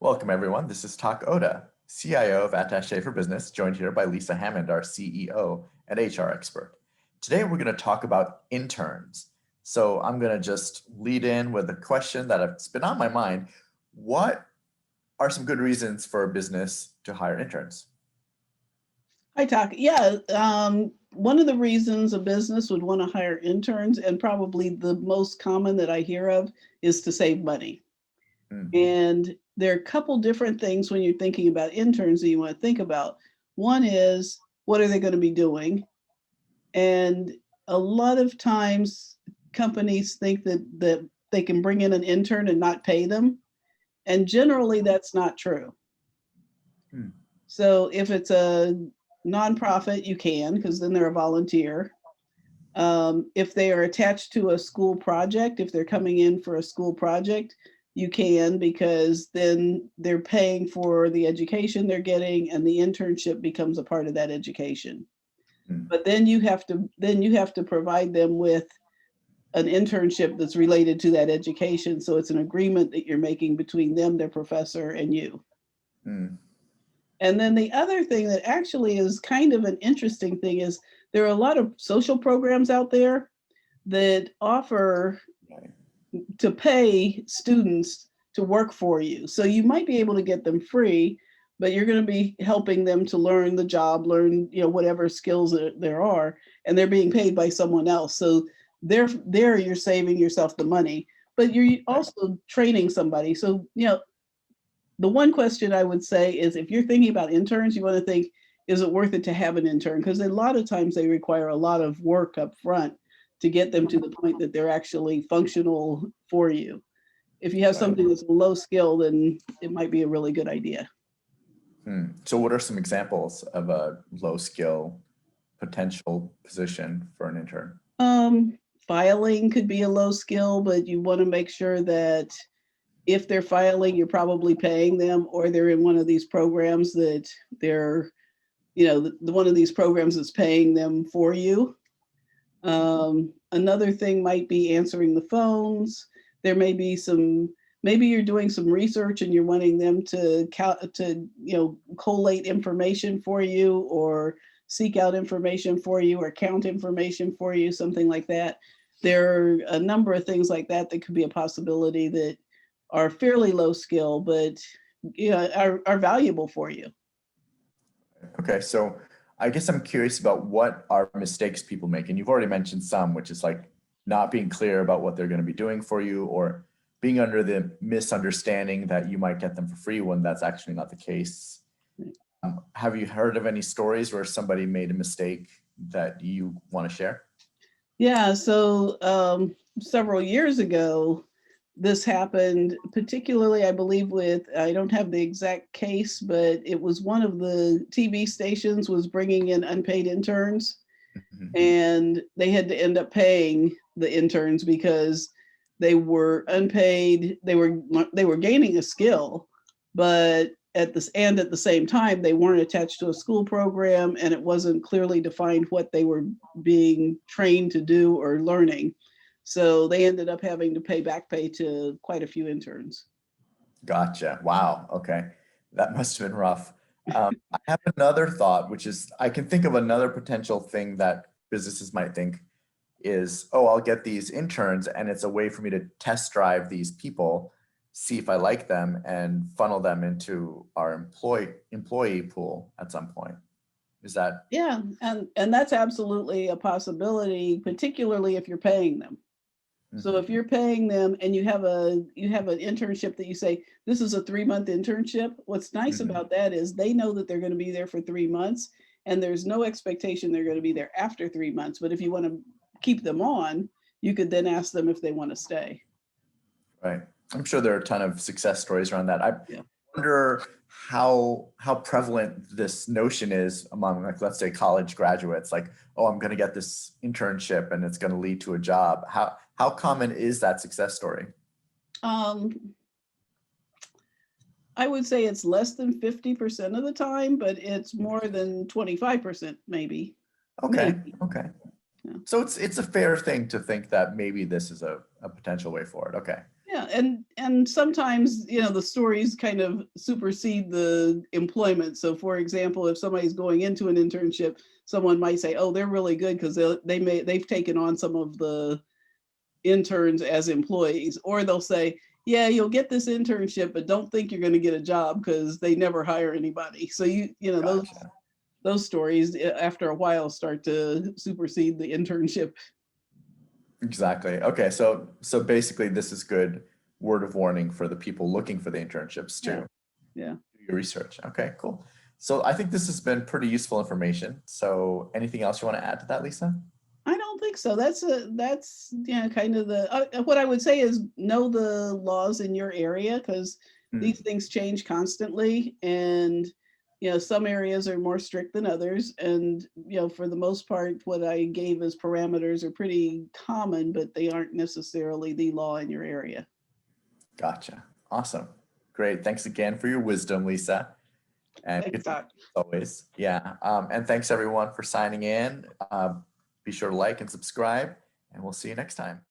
Welcome, everyone. This is Tak Oda, CIO of Attaché for Business, joined here by Lisa Hammond, our CEO and HR expert. Today, we're going to talk about interns. So I'm going to just lead in with a question that's been on my mind. What are some good reasons for a business to hire interns? Hi, Tak. Yeah, one of the reasons a business would want to hire interns, and probably the most common that I hear of, is to save money. And there are a couple different things when you're thinking about interns that you want to think about. One is, what are they going to be doing? And a lot of times companies think that they can bring in an intern and not pay them. And generally that's not true. Hmm. So if it's a nonprofit, you can, because then they're a volunteer. If they are attached to a school project, if they're coming in for a school project, you can, because then they're paying for the education they're getting, and the internship becomes a part of that education. But then you have to provide them with an internship that's related to that education. So it's an agreement that you're making between them, their professor, and you. Mm. And then the other thing that actually is kind of an interesting thing is there are a lot of social programs out there that offer to pay students to work for you. So you might be able to get them free, but you're going to be helping them to learn the job, learn, whatever skills there are, and they're being paid by someone else. So there you're saving yourself the money, but you're also training somebody. So, the one question I would say is, if you're thinking about interns, you want to think, is it worth it to have an intern? Because a lot of times they require a lot of work up front to get them to the point that they're actually functional for you. If you have something that's low skill, then it might be a really good idea. So what are some examples of a low skill potential position for an intern? Filing could be a low skill, but you want to make sure that if they're filing, you're probably paying them, or they're in one of these programs that they're, one of these programs that's paying them for you. Another thing might be answering the phones. There may be maybe you're doing some research and you're wanting them to collate information for you, or seek out information for you, or count information for you, something like that. There are a number of things like that that could be a possibility that are fairly low skill, but are valuable for you. Okay, so I guess I'm curious about what are mistakes people make. And you've already mentioned some, which is like not being clear about what they're going to be doing for you, or being under the misunderstanding that you might get them for free when that's actually not the case. Have you heard of any stories where somebody made a mistake that you want to share? Yeah, so several years ago, this happened, particularly, I believe, I don't have the exact case, but it was one of the TV stations was bringing in unpaid interns, and they had to end up paying the interns because they were unpaid. They were gaining a skill, but at the same time, they weren't attached to a school program, and it wasn't clearly defined what they were being trained to do or learning. So they ended up having to pay back pay to quite a few interns. Gotcha. Wow. Okay. That must have been rough. I have another thought, which is I can think of another potential thing that businesses might think is, oh, I'll get these interns and it's a way for me to test drive these people, see if I like them, and funnel them into our employee pool at some point. Is that? Yeah, and that's absolutely a possibility, particularly if you're paying them. So if you're paying them and you have an internship that you say, this is a 3-month internship, what's nice about that is they know that they're going to be there for 3 months, and there's no expectation they're going to be there after 3 months. But if you want to keep them on, you could then ask them if they want to stay. Right. I'm sure there are a ton of success stories around that. I wonder how prevalent this notion is among, like, let's say college graduates, like, oh, I'm going to get this internship and it's going to lead to a job. How common is that success story? I would say it's less than 50% of the time, but it's more than 25%, maybe. Okay. Maybe. Okay. Yeah. So it's a fair thing to think that maybe this is a potential way forward. Okay. Yeah, and sometimes, the stories kind of supersede the employment. So for example, if somebody's going into an internship, someone might say, oh, they're really good because they've taken on some of the interns as employees. Or they'll say, yeah, you'll get this internship, but don't think you're going to get a job because they never hire anybody. So Gotcha. those stories after a while start to supersede the internship. Exactly. Okay, so basically this is good word of warning for the people looking for the internships Yeah. too. Yeah. Do your research. Okay, cool. So I think this has been pretty useful information. So anything else you want to add to that, Lisa? I don't think so. That's kind of the what I would say is know the laws in your area because Hmm, these things change constantly, and some areas are more strict than others, and for the most part, what I gave as parameters are pretty common, but they aren't necessarily the law in your area. gotcha. Awesome. Great. Thanks again for your wisdom, Lisa. And Thanks, good to meet Doc. you as always. Yeah. And thanks everyone for signing in. Be sure to like and subscribe, and we'll see you next time.